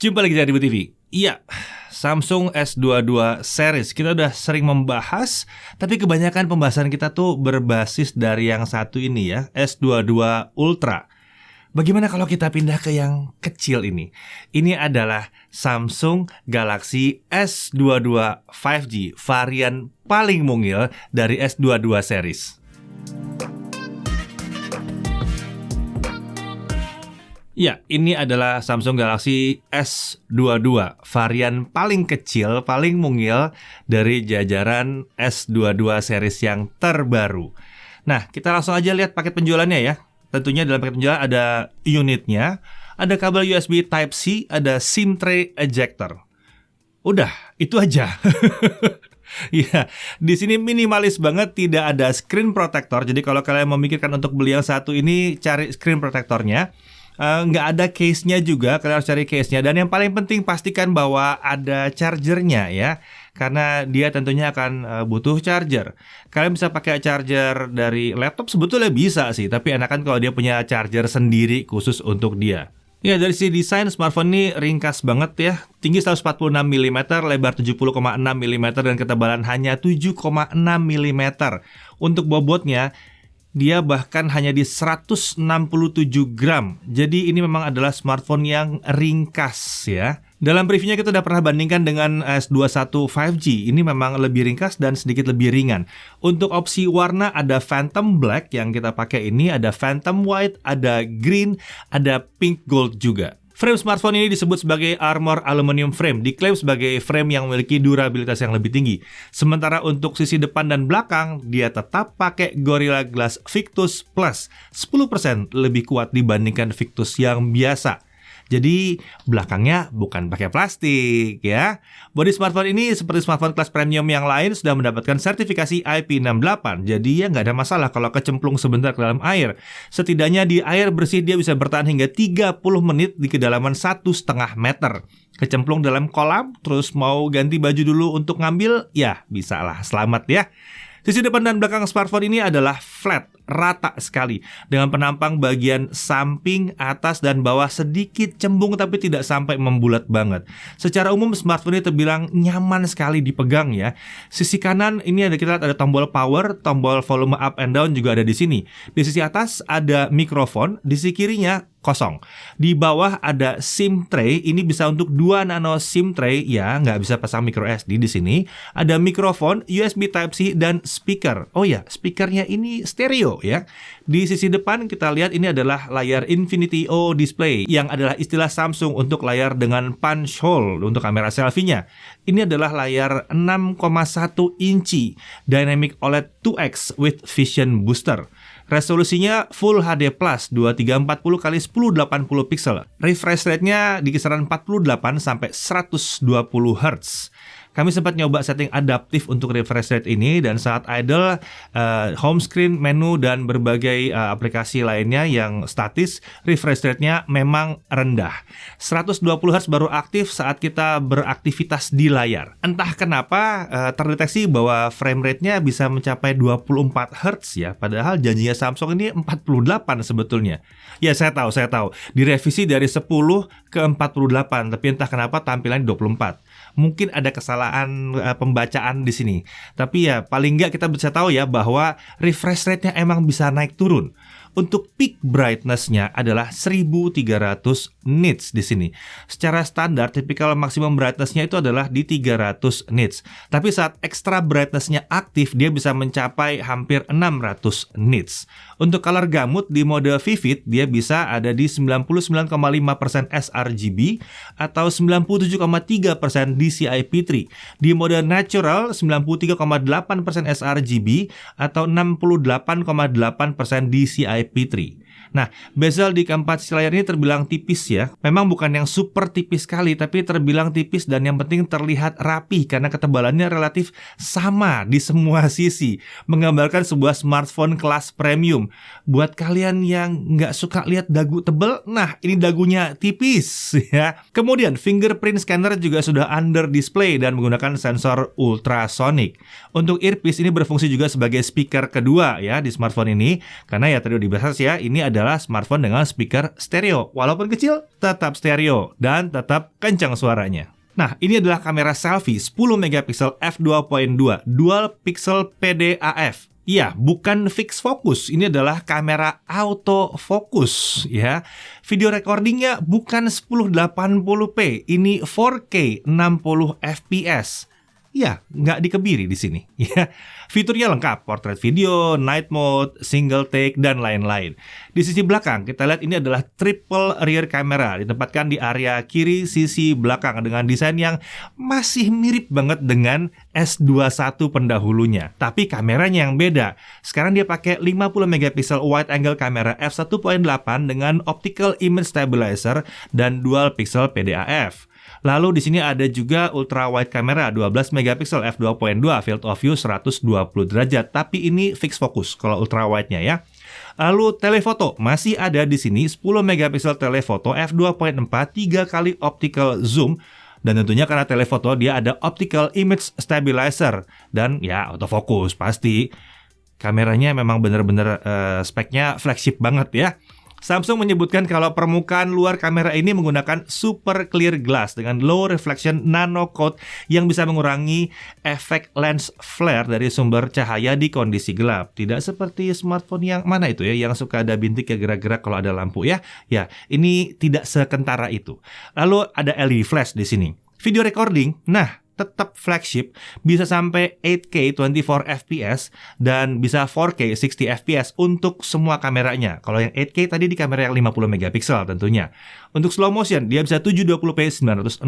Jumpa lagi di Ribu TV. Iya, Samsung S22 series. Kita udah sering membahas, tapi kebanyakan pembahasan kita tuh berbasis dari yang satu ini ya, S22 Ultra. Bagaimana kalau kita pindah ke yang kecil ini? Ini adalah Samsung Galaxy S22 5G, varian paling mungil dari S22 series. Ya, ini adalah Samsung Galaxy S22, varian paling kecil, paling mungil dari jajaran S22 series yang terbaru. Nah, kita langsung aja lihat paket penjualannya ya. Tentunya dalam paket penjualan ada unitnya, ada kabel USB Type-C, ada SIM tray ejector. Udah, itu aja. Ya, di sini minimalis banget, tidak ada screen protector. Jadi kalau kalian memikirkan untuk beli yang satu ini, cari screen protectornya. Nggak ada case-nya juga, kalian harus cari case-nya. Dan yang paling penting pastikan bahwa ada chargernya ya, karena dia tentunya akan butuh charger. Kalian bisa pakai charger dari laptop, sebetulnya bisa sih, tapi enakan kalau dia punya charger sendiri khusus untuk dia. Ya, dari sisi desain smartphone ini ringkas banget ya. Tinggi 146 mm, lebar 70,6 mm, dan ketebalan hanya 7,6 mm. Untuk bobotnya, dia bahkan hanya di 167 gram. Jadi ini memang adalah smartphone yang ringkas ya. Dalam previewnya kita udah pernah bandingkan dengan S21 5G. Ini memang lebih ringkas dan sedikit lebih ringan. Untuk opsi warna ada Phantom Black yang kita pakai ini, ada Phantom White, ada Green, ada Pink Gold juga. Frame smartphone ini disebut sebagai Armor Aluminium Frame, diklaim sebagai frame yang memiliki durabilitas yang lebih tinggi. Sementara untuk sisi depan dan belakang, dia tetap pakai Gorilla Glass Victus Plus, 10% lebih kuat dibandingkan Victus yang biasa. Jadi belakangnya bukan pakai plastik ya. Bodi smartphone ini seperti smartphone kelas premium yang lain sudah mendapatkan sertifikasi IP68. Jadi ya nggak ada masalah kalau kecemplung sebentar ke dalam air. Setidaknya di air bersih dia bisa bertahan hingga 30 menit di kedalaman 1,5 meter. Kecemplung dalam kolam, terus mau ganti baju dulu untuk ngambil, ya bisa lah, selamat ya. Sisi depan dan belakang smartphone ini adalah flat, rata sekali, dengan penampang bagian samping, atas, dan bawah sedikit cembung tapi tidak sampai membulat banget. Secara umum smartphone ini terbilang nyaman sekali dipegang ya. Sisi kanan ini kita lihat ada tombol power, tombol volume up and down juga ada di sini. Di sisi atas ada mikrofon, di sisi kirinya kosong. Di bawah ada SIM tray, ini bisa untuk 2 nano SIM tray ya, nggak bisa pasang micro SD di sini. Ada mikrofon, USB Type-C, dan speaker. Oh ya, speakernya ini stereo ya. Di sisi depan kita lihat ini adalah layar Infinity O display yang adalah istilah Samsung untuk layar dengan punch hole untuk kamera selfie-nya. Ini adalah layar 6,1 inci Dynamic OLED 2X with Vision Booster. Resolusinya Full HD Plus 2340x1080 pixel. Refresh rate-nya di kisaran 48 sampai 120 Hz. Kami sempat nyoba setting adaptif untuk refresh rate ini, dan saat idle, home screen, menu, dan berbagai aplikasi lainnya yang statis, refresh rate-nya memang rendah. 120 Hz baru aktif saat kita beraktivitas di layar. Entah kenapa terdeteksi bahwa frame rate-nya bisa mencapai 24 Hz ya, padahal janjinya Samsung ini 48 sebetulnya. Ya saya tahu, direvisi dari 10 ke 48, tapi entah kenapa tampilannya 24. Mungkin ada kesalahan pembacaan di sini. Tapi ya paling nggak kita bisa tahu ya bahwa refresh rate-nya emang bisa naik turun. Untuk peak brightness-nya adalah 1300 nits di sini. Secara standar, tipikal maksimum brightness-nya itu adalah di 300 nits. Tapi saat extra brightness-nya aktif, dia bisa mencapai hampir 600 nits. Untuk color gamut di mode vivid, dia bisa ada di 99,5% sRGB atau 97,3% DCI-P3. Di mode natural, 93,8% sRGB atau 68,8% DCI-P3. Nah, bezel di keempat sisi layar ini terbilang tipis ya. Memang bukan yang super tipis sekali, tapi terbilang tipis dan yang penting terlihat rapi karena ketebalannya relatif sama di semua sisi, menggambarkan sebuah smartphone kelas premium. Buat kalian yang nggak suka lihat dagu tebel, nah ini dagunya tipis ya. Kemudian fingerprint scanner juga sudah under display dan menggunakan sensor ultrasonic. Untuk earpiece ini berfungsi juga sebagai speaker kedua ya di smartphone ini, karena ya tadi udah dibahas ya, ini ada adalah smartphone dengan speaker stereo. Walaupun kecil, tetap stereo dan tetap kencang suaranya. Nah, ini adalah kamera selfie 10 megapiksel f2.2 dual pixel PDAF. Iya, bukan fix fokus. Ini adalah kamera auto fokus ya. Video recordingnya bukan 1080p, ini 4K 60 fps. Ya, nggak dikebiri di sini. Ya, fiturnya lengkap, portrait video, night mode, single take, dan lain-lain. Di sisi belakang, kita lihat ini adalah triple rear camera, ditempatkan di area kiri sisi belakang dengan desain yang masih mirip banget dengan S21 pendahulunya. Tapi kameranya yang beda. Sekarang dia pakai 50 megapiksel wide angle kamera f1.8 dengan optical image stabilizer dan dual pixel PDAF. Lalu di sini ada juga ultra wide kamera 12 megapiksel f2.2 field of view 120 derajat, tapi ini fix fokus kalau ultra wide-nya ya. Lalu telefoto masih ada di sini 10 megapiksel telefoto f2.4 3 kali optical zoom, dan tentunya karena telefoto dia ada optical image stabilizer dan ya autofocus pasti. Kameranya memang benar-benar speknya flagship banget ya. Samsung menyebutkan kalau permukaan luar kamera ini menggunakan super clear glass dengan low reflection nano coat yang bisa mengurangi efek lens flare dari sumber cahaya di kondisi gelap. Tidak seperti smartphone yang mana itu ya, yang suka ada bintik ya gerak-gerak kalau ada lampu ya. Ya, ini tidak sekentara itu. Lalu ada LED flash di sini. Video recording, nah tetap flagship, bisa sampai 8K 24 fps dan bisa 4K 60 fps untuk semua kameranya. Kalau yang 8K tadi di kamera yang 50 megapiksel tentunya. Untuk slow motion dia bisa 720p 960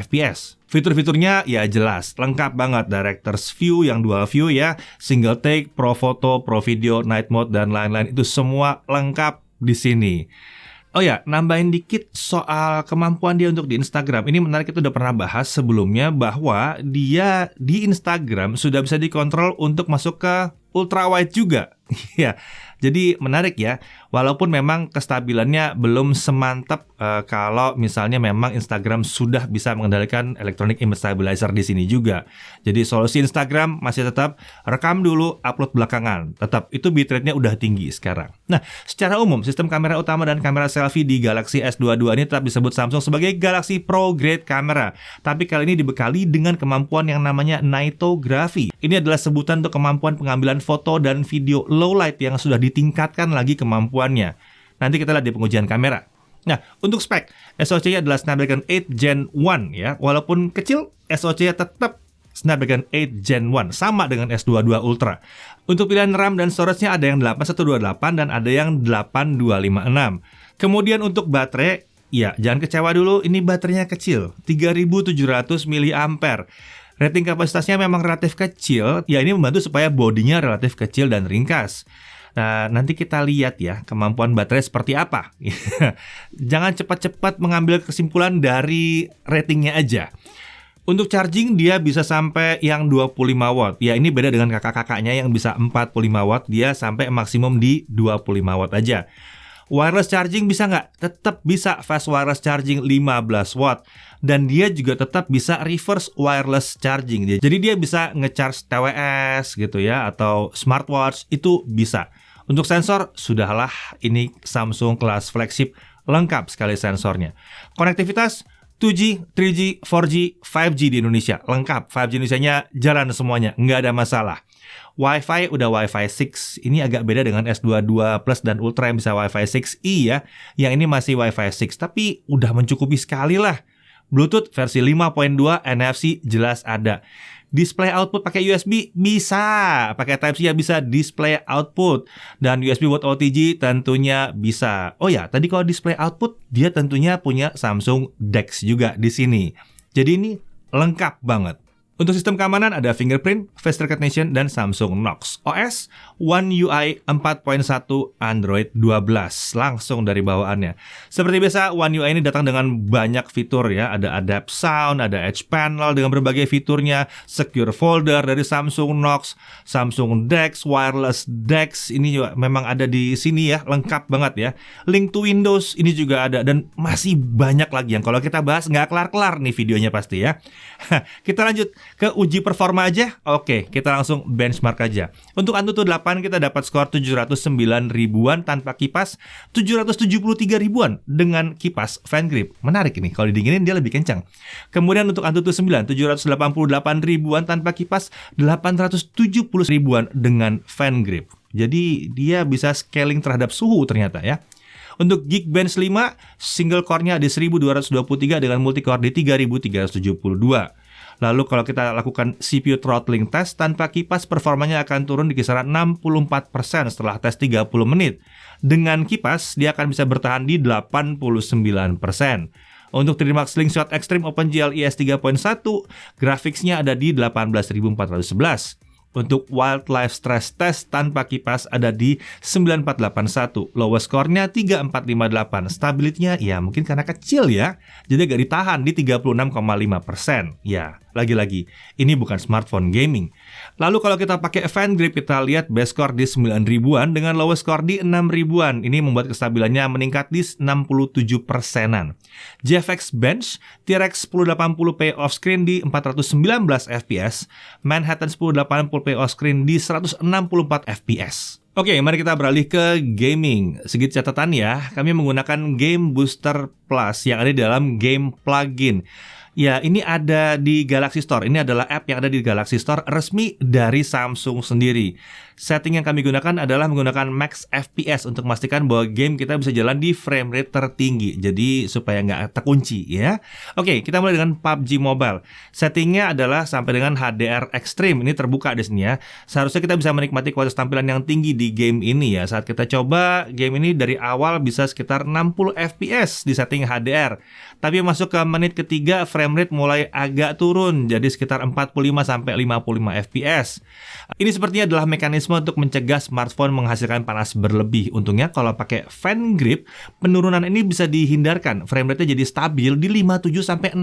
fps. Fitur-fiturnya ya jelas, lengkap banget, director's view yang dual view ya, single take, pro photo, pro video, night mode dan lain-lain, itu semua lengkap di sini. Oh ya, nambahin dikit soal kemampuan dia untuk di Instagram. Ini menarik, kita udah pernah bahas sebelumnya bahwa dia di Instagram sudah bisa dikontrol untuk masuk ke ultra wide juga. Ya, jadi menarik ya. Walaupun memang kestabilannya belum semantap kalau misalnya memang Instagram sudah bisa mengendalikan electronic image stabilizer di sini juga. Jadi solusi Instagram masih tetap rekam dulu, upload belakangan. Tetap itu bitrate-nya udah tinggi sekarang. Nah, secara umum sistem kamera utama dan kamera selfie di Galaxy S22 ini tetap disebut Samsung sebagai Galaxy Pro Grade Camera. Tapi kali ini dibekali dengan kemampuan yang namanya Nightography. Ini adalah sebutan untuk kemampuan pengambilan foto dan video low light yang sudah ditingkatkan lagi kemampuannya. Nanti kita lihat di pengujian kamera. Nah, untuk spek, SoC-nya adalah Snapdragon 8 Gen 1 ya. Walaupun kecil, SoC-nya tetap Snapdragon 8 Gen 1, sama dengan S22 Ultra. Untuk pilihan RAM dan storage-nya ada yang 8128 dan ada yang 8256. Kemudian untuk baterai, ya jangan kecewa dulu, ini baterainya kecil, 3700 mAh. Rating kapasitasnya memang relatif kecil, ya ini membantu supaya bodinya relatif kecil dan ringkas. Nah, nanti kita lihat ya kemampuan baterai seperti apa. Jangan cepat-cepat mengambil kesimpulan dari ratingnya aja. Untuk charging dia bisa sampai yang 25 watt. Ya ini beda dengan kakak-kakaknya yang bisa 45 watt, dia sampai maksimum di 25 watt aja. Wireless charging bisa nggak? Tetap bisa fast wireless charging 15 watt. Dan dia juga tetap bisa reverse wireless charging. Jadi dia bisa nge-charge TWS gitu ya, atau smartwatch, itu bisa. Untuk sensor, sudahlah, ini Samsung kelas flagship, lengkap sekali sensornya. Konektivitas 2G, 3G, 4G, 5G di Indonesia, lengkap. 5G Indonesia-nya jalan semuanya, nggak ada masalah. Wi-Fi udah Wi-Fi 6, ini agak beda dengan S22 Plus dan Ultra yang bisa Wi-Fi 6E ya. Yang ini masih Wi-Fi 6, tapi udah mencukupi sekali lah. Bluetooth versi 5.2, NFC jelas ada. Display output pakai USB bisa, pakai Type-C ya bisa display output, dan USB buat OTG tentunya bisa. Oh ya, tadi kalau display output dia tentunya punya Samsung DeX juga di sini. Jadi ini lengkap banget. Untuk sistem keamanan ada fingerprint, face recognition, dan Samsung Knox. OS One UI 4.1 Android 12 langsung dari bawaannya. Seperti biasa, One UI ini datang dengan banyak fitur ya. Ada Adapt Sound, ada Edge Panel dengan berbagai fiturnya, Secure Folder dari Samsung Knox, Samsung DeX, Wireless DeX ini juga memang ada di sini ya, lengkap banget ya. Link to Windows ini juga ada, dan masih banyak lagi yang kalau kita bahas nggak kelar-kelar nih videonya pasti ya. Kita lanjut. Ke uji performa aja, oke, kita langsung benchmark aja. Untuk Antutu 8 kita dapat skor 709 ribuan tanpa kipas, 773 ribuan dengan kipas fan grip. Menarik ini, kalau didinginin dia lebih kencang. Kemudian untuk Antutu 9, 788 ribuan tanpa kipas, 870 ribuan dengan fan grip. Jadi dia bisa scaling terhadap suhu ternyata ya. Untuk Geekbench 5, single core-nya di 1223 dengan multi-core di 3372. Lalu kalau kita lakukan CPU throttling test tanpa kipas, performanya akan turun di kisaran 64% setelah tes 30 menit. Dengan kipas, dia akan bisa bertahan di 89%. Untuk 3D Max Slingshot Extreme OpenGL ES 3.1, grafiksnya ada di 18.411. Untuk Wildlife Stress Test tanpa kipas ada di 9481. Lowest score-nya 3458. Stability-nya ya mungkin karena kecil ya, jadi agak ditahan di 36,5%. Ya, lagi-lagi ini bukan smartphone gaming. Lalu kalau kita pakai fan grip, kita lihat base score di 9 ribuan dengan lowest score di 6 ribuan. Ini membuat kestabilannya meningkat di 67%-an. GFX Bench T-Rex 1080p off-screen di 419 fps, Manhattan 1080p off-screen di 164 fps. Oke, mari kita beralih ke gaming. Sedikit catatan ya, kami menggunakan Game Booster Plus yang ada di dalam game plugin. Ya, ini ada di Galaxy Store. Ini adalah app yang ada di Galaxy Store resmi dari Samsung sendiri. Setting yang kami gunakan adalah menggunakan Max FPS untuk memastikan bahwa game kita bisa jalan di frame rate tertinggi. Jadi supaya nggak terkunci ya. Oke, kita mulai dengan PUBG Mobile. Settingnya adalah sampai dengan HDR Extreme. Ini terbuka di sini ya. Seharusnya kita bisa menikmati kualitas tampilan yang tinggi di game ini ya. Saat kita coba game ini dari awal bisa sekitar 60 FPS di setting HDR. Tapi masuk ke menit ketiga frame rate mulai agak turun jadi sekitar 45-55 fps. Ini sepertinya adalah mekanisme untuk mencegah smartphone menghasilkan panas berlebih. Untungnya kalau pakai fan grip, penurunan ini bisa dihindarkan. Frame rate-nya jadi stabil di 57-60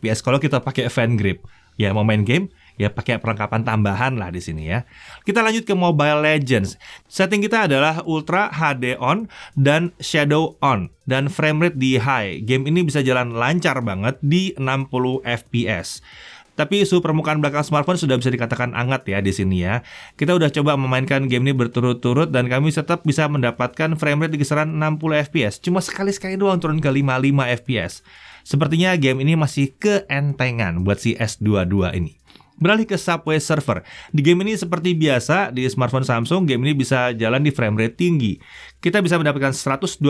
fps kalau kita pakai fan grip. Ya mau main game, ya pakai perlengkapan tambahan lah di sini ya. Kita lanjut ke Mobile Legends. Setting kita adalah Ultra HD on dan Shadow on dan frame rate di high. Game ini bisa jalan lancar banget di 60 fps. Tapi suhu permukaan belakang smartphone sudah bisa dikatakan hangat ya di sini ya. Kita udah coba memainkan game ini berturut-turut dan kami tetap bisa mendapatkan frame rate di kisaran 60 fps. Cuma sekali-sekali doang turun ke 55 fps. Sepertinya game ini masih keentengan buat si S22 ini. Beralih ke Subway Surfer. Di game ini seperti biasa di smartphone Samsung, game ini bisa jalan di frame rate tinggi. Kita bisa mendapatkan 120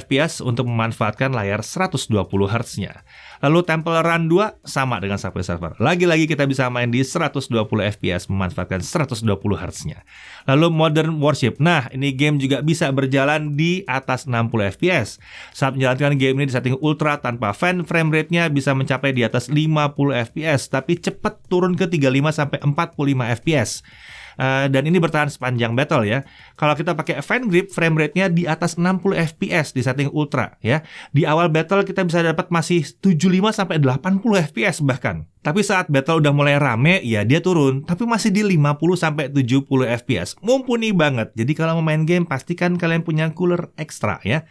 fps untuk memanfaatkan layar 120 Hz-nya. Lalu Temple Run 2 sama dengan Subway Surfer. Lagi-lagi kita bisa main di 120 fps memanfaatkan 120 Hz-nya. Lalu Modern Warship. Nah, ini game juga bisa berjalan di atas 60 fps. Saat menjalankan game ini di setting ultra tanpa fan, frame rate-nya bisa mencapai di atas 50 fps, tapi cepat turun ke 35-45 fps. Dan ini bertahan sepanjang battle ya. Kalau kita pakai fan grip, frame rate-nya di atas 60 fps di setting ultra ya. Di awal battle kita bisa dapat masih 75-80 fps bahkan. Tapi saat battle udah mulai rame, ya dia turun, tapi masih di 50-70 fps. Mumpuni banget. Jadi kalau mau main game, pastikan kalian punya cooler ekstra ya.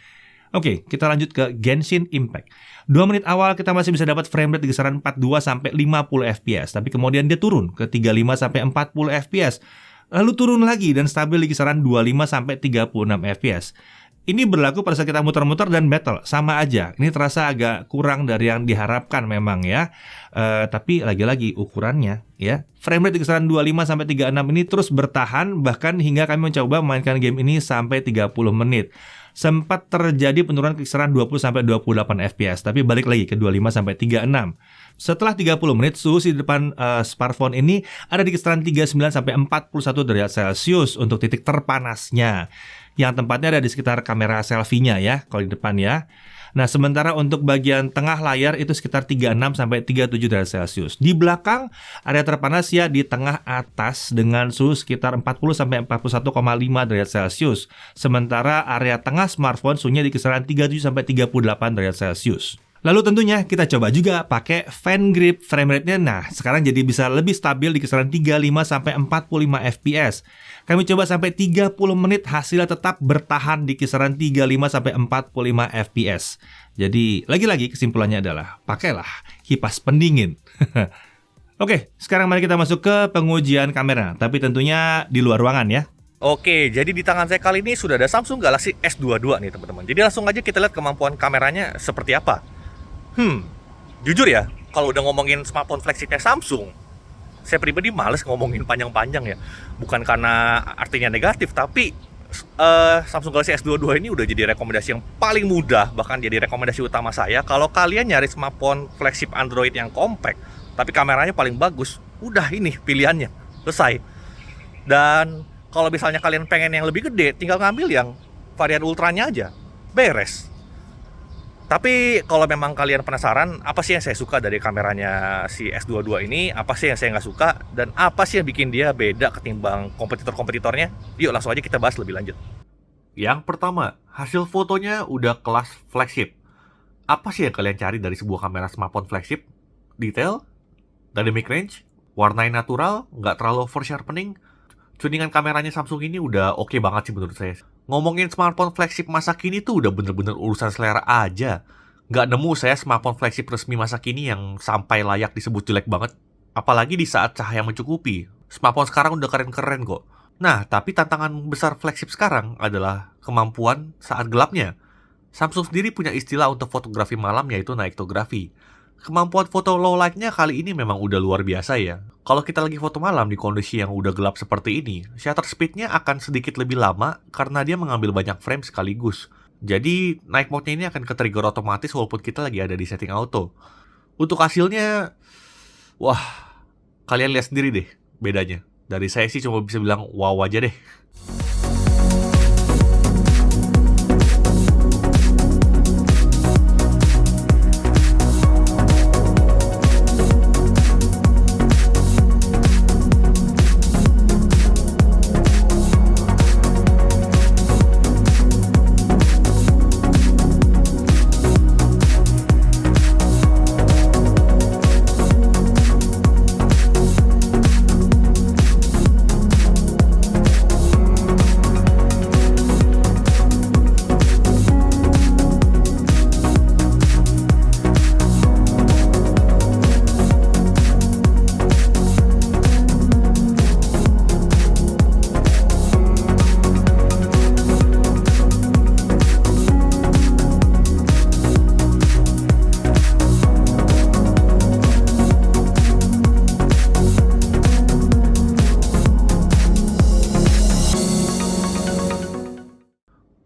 Oke, kita lanjut ke Genshin Impact. 2 menit awal kita masih bisa dapat frame rate di kisaran 42-50 fps, tapi kemudian dia turun ke 35-40 fps. Lalu turun lagi dan stabil di kisaran 25-36 fps. Ini berlaku pada saat kita muter-muter dan battle, sama aja. Ini terasa agak kurang dari yang diharapkan memang ya. Tapi lagi-lagi ukurannya ya. Frame rate di kisaran 25-36 ini terus bertahan, bahkan hingga kami mencoba memainkan game ini sampai 30 menit. Sempat terjadi penurunan ke kisaran 20-28 fps, tapi balik lagi ke 25-36. Setelah 30 menit, suhu di depan smartphone ini ada di kisaran 39-41 derajat Celcius untuk titik terpanasnya. Yang tempatnya ada di sekitar kamera selfie-nya ya, kalau di depan ya. Nah, sementara untuk bagian tengah layar itu sekitar 36-37 derajat Celcius. Di belakang, area terpanas ya di tengah atas dengan suhu sekitar 40-41,5 derajat Celcius. Sementara area tengah smartphone suhunya di kisaran 37-38 derajat Celcius. Lalu tentunya kita coba juga pakai fan grip. Frame rate-nya nah sekarang jadi bisa lebih stabil di kisaran 35-45 fps. Kami coba sampai 30 menit, hasilnya tetap bertahan di kisaran 35-45 fps. Jadi lagi-lagi kesimpulannya adalah pakailah kipas pendingin. Oke, sekarang mari kita masuk ke pengujian kamera, tapi tentunya di luar ruangan ya. Oke, jadi di tangan saya kali ini sudah ada Samsung Galaxy S22 nih teman-teman. Jadi langsung aja kita lihat kemampuan kameranya seperti apa. Jujur ya, kalau udah ngomongin smartphone flagshipnya Samsung, saya pribadi males ngomongin panjang-panjang ya. Bukan karena artinya negatif, tapi Samsung Galaxy S22 ini udah jadi rekomendasi yang paling mudah, bahkan jadi rekomendasi utama saya. Kalau kalian nyari smartphone flagship Android yang compact, tapi kameranya paling bagus, udah ini pilihannya, selesai. Dan kalau misalnya kalian pengen yang lebih gede, tinggal ngambil yang varian ultranya aja, beres. Tapi kalau memang kalian penasaran, apa sih yang saya suka dari kameranya si S22 ini, apa sih yang saya nggak suka, dan apa sih yang bikin dia beda ketimbang kompetitor-kompetitornya, yuk langsung aja kita bahas lebih lanjut. Yang pertama, hasil fotonya udah kelas flagship. Apa sih yang kalian cari dari sebuah kamera smartphone flagship? Detail, dynamic range, warna yang natural, nggak terlalu over sharpening. Tuningan kameranya Samsung ini udah oke banget sih menurut saya. Ngomongin smartphone flagship masa kini tuh udah bener-bener urusan selera aja. Nggak nemu saya smartphone flagship resmi masa kini yang sampai layak disebut jelek banget. Apalagi di saat cahaya mencukupi. Smartphone sekarang udah keren-keren kok. Nah, tapi tantangan besar flagship sekarang adalah kemampuan saat gelapnya. Samsung sendiri punya istilah untuk fotografi malam yaitu nightografi. Kemampuan foto low light-nya kali ini memang udah luar biasa ya. Kalau kita lagi foto malam di kondisi yang udah gelap seperti ini, shutter speed-nya akan sedikit lebih lama karena dia mengambil banyak frame sekaligus. Jadi, night mode-nya ini akan ke-trigger otomatis walaupun kita lagi ada di setting auto. Untuk hasilnya, wah, kalian lihat sendiri deh bedanya. Dari saya sih cuma bisa bilang wow aja deh.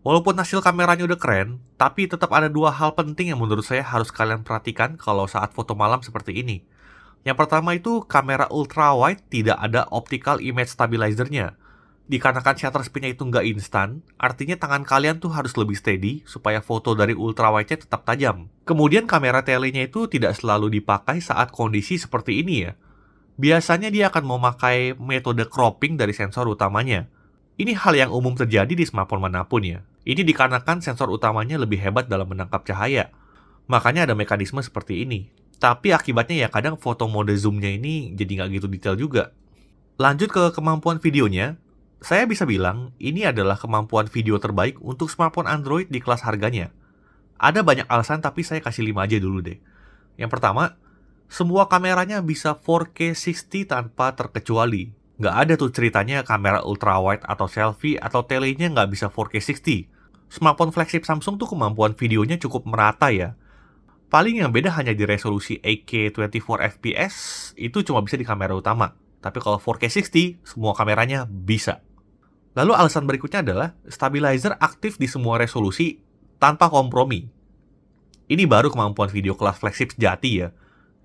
Walaupun hasil kameranya udah keren, tapi tetap ada dua hal penting yang menurut saya harus kalian perhatikan kalau saat foto malam seperti ini. Yang pertama itu kamera ultra wide tidak ada optical image stabilizer-nya. Dikarenakan shutter speed-nya itu nggak instan, artinya tangan kalian tuh harus lebih steady supaya foto dari ultra wide-nya tetap tajam. Kemudian kamera tele-nya itu tidak selalu dipakai saat kondisi seperti ini ya. Biasanya dia akan memakai metode cropping dari sensor utamanya. Ini hal yang umum terjadi di smartphone manapun ya. Ini dikarenakan sensor utamanya lebih hebat dalam menangkap cahaya. Makanya ada mekanisme seperti ini. Tapi akibatnya ya kadang foto mode zoom-nya ini jadi nggak gitu detail juga. Lanjut ke kemampuan videonya. Saya bisa bilang ini adalah kemampuan video terbaik untuk smartphone Android di kelas harganya. Ada banyak alasan tapi saya kasih 5 aja dulu deh. Yang pertama, semua kameranya bisa 4K 60 tanpa terkecuali. Nggak ada tuh ceritanya kamera ultrawide atau selfie atau telenya nggak bisa 4K 60. Smartphone flagship Samsung tuh kemampuan videonya cukup merata ya. Paling yang beda hanya di resolusi 8K 24fps, itu cuma bisa di kamera utama. Tapi kalau 4K 60, semua kameranya bisa. Lalu alasan berikutnya adalah stabilizer aktif di semua resolusi tanpa kompromi. Ini baru kemampuan video kelas flagship sejati ya.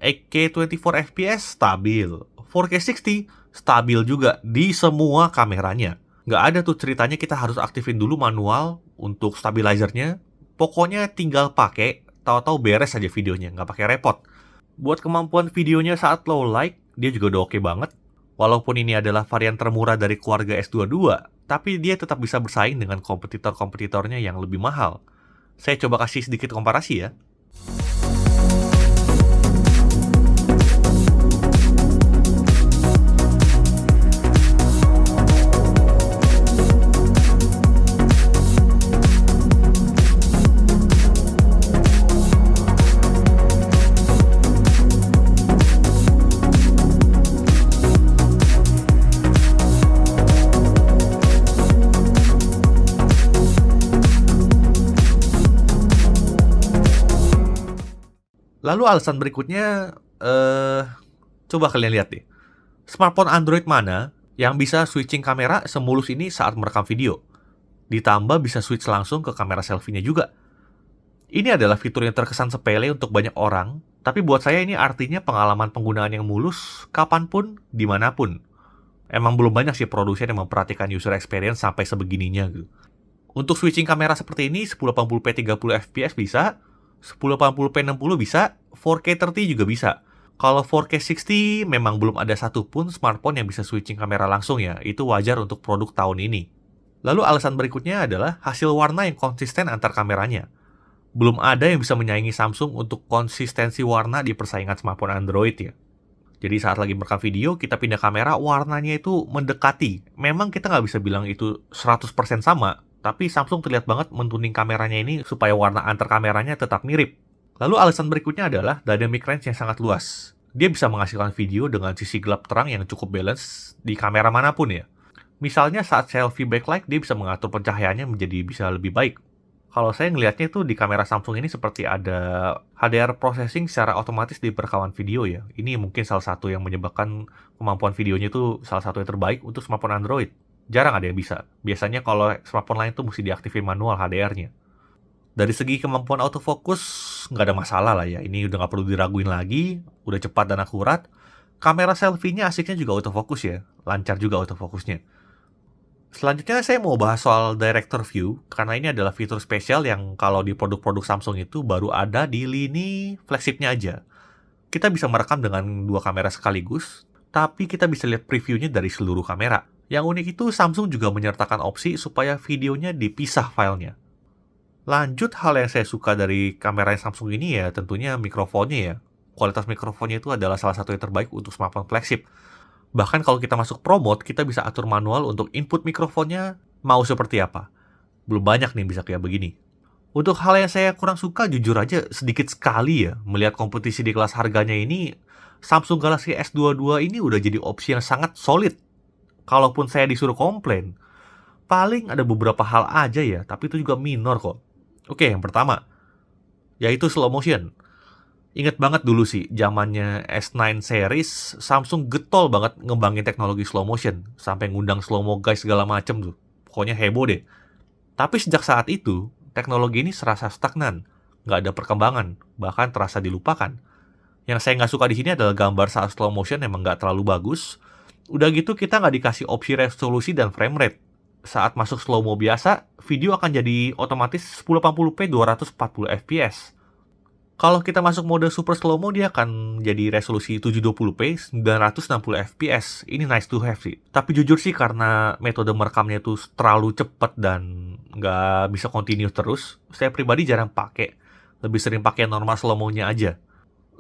8K 24fps stabil, 4K 60 stabil juga di semua kameranya. Nggak ada tuh ceritanya kita harus aktifin dulu manual untuk stabilizernya. Pokoknya tinggal pakai, tahu-tahu beres aja videonya, nggak pakai repot. Buat kemampuan videonya saat low light, dia juga udah oke banget. Walaupun ini adalah varian termurah dari keluarga S22, tapi dia tetap bisa bersaing dengan kompetitor-kompetitornya yang lebih mahal. Saya coba kasih sedikit komparasi ya. Lalu alasan berikutnya, coba kalian lihat deh. Smartphone Android mana yang bisa switching kamera semulus ini saat merekam video? Ditambah bisa switch langsung ke kamera selfie-nya juga. Ini adalah fitur yang terkesan sepele untuk banyak orang, tapi buat saya ini artinya pengalaman penggunaan yang mulus, kapanpun, dimanapun. Emang belum banyak sih produsen yang memperhatikan user experience sampai sebegininya gitu. Untuk switching kamera seperti ini, 1080p 30fps bisa, 1080p 60 bisa, 4K 30 juga bisa. Kalau 4K 60 memang belum ada satupun smartphone yang bisa switching kamera langsung ya, itu wajar untuk produk tahun ini. Lalu alasan berikutnya adalah hasil warna yang konsisten antar kameranya. Belum ada yang bisa menyaingi Samsung untuk konsistensi warna di persaingan smartphone Android ya. Jadi saat lagi merekam video, kita pindah kamera, warnanya itu mendekati. Memang kita nggak bisa bilang itu 100% sama, tapi Samsung terlihat banget mentuning kameranya ini supaya warna antar kameranya tetap mirip. Lalu alasan berikutnya adalah dynamic range yang sangat luas. Dia bisa menghasilkan video dengan sisi gelap terang yang cukup balance di kamera manapun ya. Misalnya saat selfie backlight, dia bisa mengatur pencahayaannya menjadi bisa lebih baik. Kalau saya ngelihatnya itu di kamera Samsung ini seperti ada HDR processing secara otomatis di perekaman video ya. Ini mungkin salah satu yang menyebabkan kemampuan videonya itu salah satu yang terbaik untuk smartphone Android. Jarang ada yang bisa. Biasanya kalau smartphone lain tuh mesti diaktifin manual HDR-nya. Dari segi kemampuan autofocus, nggak ada masalah lah ya. Ini udah nggak perlu diraguin lagi, udah cepat dan akurat. Kamera selfie-nya asiknya juga autofocus ya. Lancar juga autofokusnya. Selanjutnya saya mau bahas soal Director View, karena ini adalah fitur spesial yang kalau di produk-produk Samsung itu baru ada di lini flagship-nya aja. Kita bisa merekam dengan dua kamera sekaligus, tapi kita bisa lihat previewnya dari seluruh kamera. Yang unik itu Samsung juga menyertakan opsi supaya videonya dipisah filenya. Lanjut, hal yang saya suka dari kamera Samsung ini ya tentunya mikrofonnya ya. Kualitas mikrofonnya itu adalah salah satu yang terbaik untuk smartphone flagship. Bahkan kalau kita masuk Pro Mode, kita bisa atur manual untuk input mikrofonnya mau seperti apa. Belum banyak nih bisa kayak begini. Untuk hal yang saya kurang suka, jujur aja sedikit sekali ya. Melihat kompetisi di kelas harganya ini, Samsung Galaxy S22 ini udah jadi opsi yang sangat solid. Kalaupun saya disuruh komplain, paling ada beberapa hal aja ya, tapi itu juga minor kok. Oke, yang pertama, yaitu slow motion. Ingat banget dulu sih, zamannya S9 series, Samsung getol banget ngembangin teknologi slow motion. Sampai ngundang slow-mo guys segala macem tuh. Pokoknya heboh deh. Tapi sejak saat itu, teknologi ini serasa stagnan. Nggak ada perkembangan, bahkan terasa dilupakan. Yang saya nggak suka di sini adalah gambar saat slow motion emang nggak terlalu bagus. Udah gitu kita nggak dikasih opsi resolusi dan frame rate. Saat masuk slow-mo biasa, video akan jadi otomatis 1080p 240fps. Kalau kita masuk mode super slow-mo, dia akan jadi resolusi 720p 960fps. Ini nice to have sih. Tapi jujur sih karena metode merekamnya itu terlalu cepat dan nggak bisa continuous terus, saya pribadi jarang pakai. Lebih sering pakai normal slow-mo-nya aja.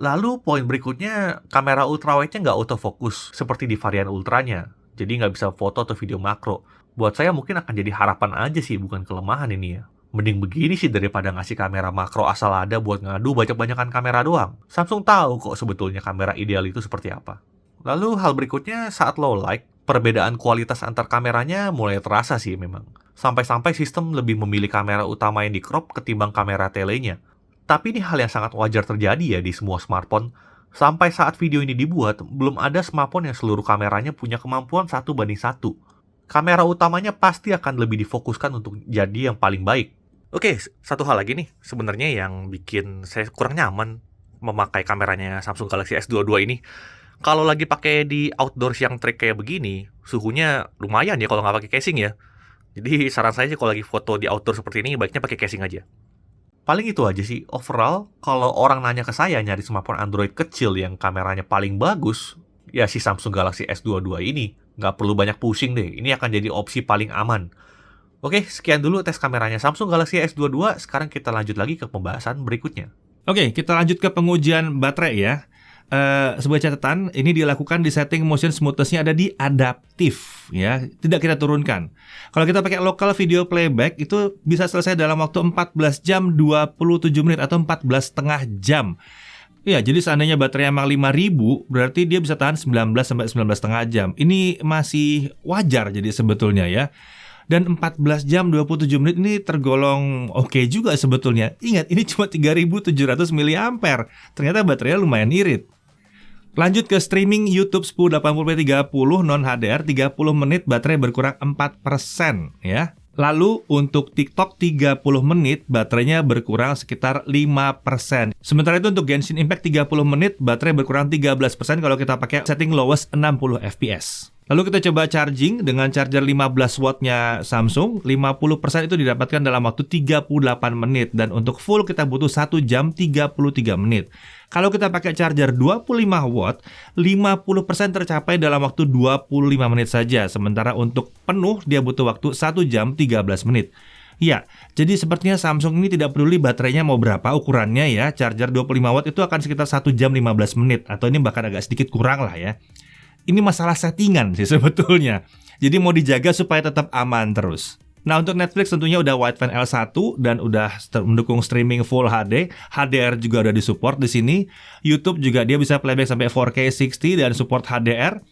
Lalu poin berikutnya, kamera ultrawide-nya nggak autofocus seperti di varian ultranya. Jadi nggak bisa foto atau video makro. Buat saya mungkin akan jadi harapan aja sih, bukan kelemahan ini ya. Mending begini sih daripada ngasih kamera makro asal ada buat ngadu banyak-banyakan kamera doang. Samsung tahu kok sebetulnya kamera ideal itu seperti apa. Lalu hal berikutnya, saat low light, perbedaan kualitas antar kameranya mulai terasa sih memang. Sampai-sampai sistem lebih memilih kamera utama yang di crop ketimbang kamera telenya. Tapi ini hal yang sangat wajar terjadi ya di semua smartphone. Sampai saat video ini dibuat, belum ada smartphone yang seluruh kameranya punya kemampuan 1:1. Kamera utamanya pasti akan lebih difokuskan untuk jadi yang paling baik. Oke, satu hal lagi nih, sebenarnya yang bikin saya kurang nyaman memakai kameranya Samsung Galaxy S22 ini. Kalau lagi pakai di outdoors yang trek kayak begini, suhunya lumayan ya kalau nggak pakai casing ya. Jadi saran saya sih kalau lagi foto di outdoor seperti ini, baiknya pakai casing aja. Paling itu aja sih. Overall, kalau orang nanya ke saya nyari smartphone Android kecil yang kameranya paling bagus, ya si Samsung Galaxy S22 ini. Nggak perlu banyak pusing deh, ini akan jadi opsi paling aman. Oke, sekian dulu tes kameranya Samsung Galaxy S22. Sekarang kita lanjut lagi ke pembahasan berikutnya. Oke, kita lanjut ke pengujian baterai ya. Sebuah catatan, ini dilakukan di setting motion smoothness-nya ada di adaptif ya, tidak kita turunkan. Kalau kita pakai local video playback itu bisa selesai dalam waktu 14 jam 27 menit atau 14,5 jam. Ya, jadi seandainya baterai emang 5000, berarti dia bisa tahan 19 sampai 19,5 jam. Ini masih wajar jadi sebetulnya ya. Dan 14 jam 27 menit ini tergolong oke juga sebetulnya. Ingat, ini cuma 3700 mAh. Ternyata baterainya lumayan irit. Lanjut ke streaming YouTube 1080p 30 non HDR 30 menit baterai berkurang 4% ya. Lalu untuk TikTok 30 menit baterainya berkurang sekitar 5%. Sementara itu untuk Genshin Impact 30 menit baterai berkurang 13% kalau kita pakai setting lowest 60 fps. Lalu kita coba charging dengan charger 15 wattnya Samsung, 50% itu didapatkan dalam waktu 38 menit. Dan untuk full kita butuh 1 jam 33 menit. Kalau kita pakai charger 25 watt, 50% tercapai dalam waktu 25 menit saja. Sementara untuk penuh dia butuh waktu 1 jam 13 menit. Ya, jadi sepertinya Samsung ini tidak peduli baterainya mau berapa ukurannya ya. Charger 25 watt itu akan sekitar 1 jam 15 menit. Atau ini bahkan agak sedikit kurang lah ya. Ini masalah settingan sih sebetulnya. Jadi mau dijaga supaya tetap aman terus. Nah untuk Netflix tentunya udah Widevine L1 dan udah mendukung streaming Full HD. HDR juga udah disupport di sini. YouTube juga dia bisa playback sampai 4K 60 dan support HDR.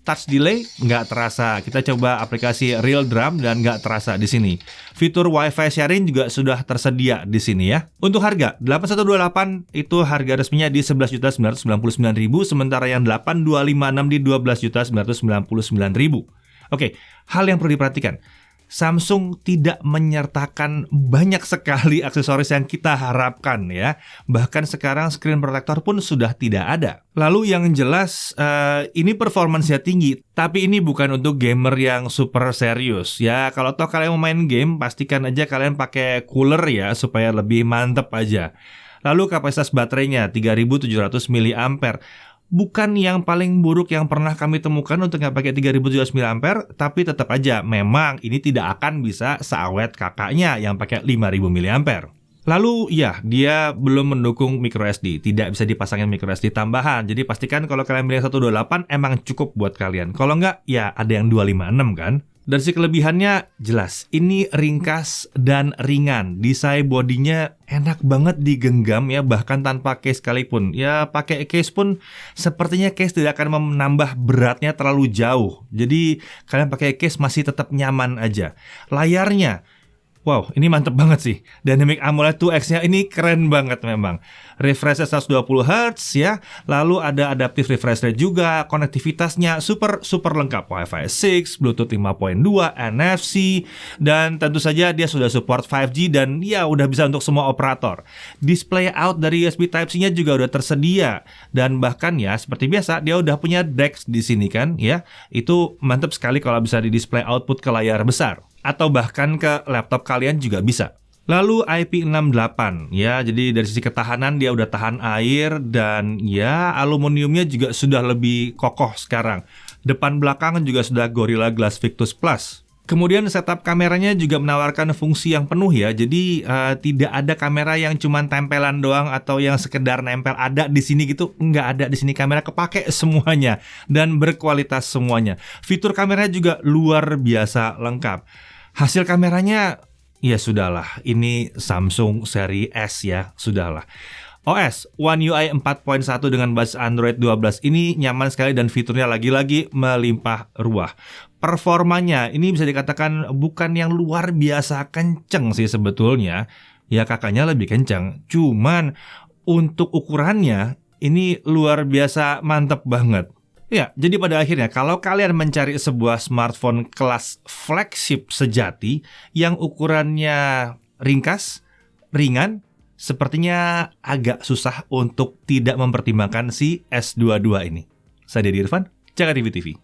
Touch delay nggak terasa. Kita coba aplikasi Real Drum dan nggak terasa di sini. Fitur Wi-Fi sharing juga sudah tersedia di sini ya. Untuk harga 8128 itu harga resminya di 11.999.000, sementara yang 8256 di 12.999.000. Oke, hal yang perlu diperhatikan. Samsung tidak menyertakan banyak sekali aksesoris yang kita harapkan ya. Bahkan sekarang screen protector pun sudah tidak ada. Lalu yang jelas ini performance-nya tinggi, tapi ini bukan untuk gamer yang super serius ya. Kalau toh kalian mau main game, pastikan aja kalian pakai cooler ya supaya lebih mantep aja. Lalu kapasitas baterainya 3700 mAh. Bukan yang paling buruk yang pernah kami temukan untuk yang pakai 3700 mAh, tapi tetap aja memang ini tidak akan bisa seawet kakaknya yang pakai 5000 mAh. Lalu ya, dia belum mendukung microSD, tidak bisa dipasangin microSD tambahan. Jadi pastikan kalau kalian beli yang 128 emang cukup buat kalian. Kalau enggak, ya ada yang 256 kan. Dari si kelebihannya jelas, ini ringkas dan ringan. Desain bodinya enak banget digenggam ya, bahkan tanpa case sekalipun. Ya pakai case pun sepertinya case tidak akan menambah beratnya terlalu jauh. Jadi kalian pakai case masih tetap nyaman aja. Layarnya, wow, ini mantep banget sih. Dynamic AMOLED 2X-nya ini keren banget memang. Refresh 120 Hz ya. Lalu ada adaptive refresh rate juga. Konektivitasnya super lengkap. Wi-Fi 6, Bluetooth 5.2, NFC, dan tentu saja dia sudah support 5G dan ya udah bisa untuk semua operator. Display out dari USB Type-C-nya juga udah tersedia. Dan bahkan ya seperti biasa dia udah punya DeX di sini kan ya. Itu mantep sekali kalau bisa di display output ke layar besar. Atau bahkan ke laptop kalian juga bisa. Lalu IP68 ya, jadi dari sisi ketahanan dia udah tahan air dan ya aluminiumnya juga sudah lebih kokoh sekarang. Depan belakang juga sudah Gorilla Glass Victus Plus. Kemudian setup kameranya juga menawarkan fungsi yang penuh ya, jadi tidak ada kamera yang cuma tempelan doang atau yang sekedar nempel ada di sini gitu, nggak ada di sini, kamera kepake semuanya dan berkualitas semuanya. Fitur kameranya juga luar biasa lengkap. Hasil kameranya ya sudahlah, ini Samsung seri S ya, sudahlah. OS One UI 4.1 dengan basis Android 12 ini nyaman sekali dan fiturnya lagi-lagi melimpah ruah. Performanya ini bisa dikatakan bukan yang luar biasa kenceng sih sebetulnya. Ya kakaknya lebih kenceng, cuman untuk ukurannya ini luar biasa mantep banget. Ya, jadi pada akhirnya kalau kalian mencari sebuah smartphone kelas flagship sejati yang ukurannya ringkas, ringan, sepertinya agak susah untuk tidak mempertimbangkan si S22 ini. Saya Dedi Irfan, Jaga TV TV.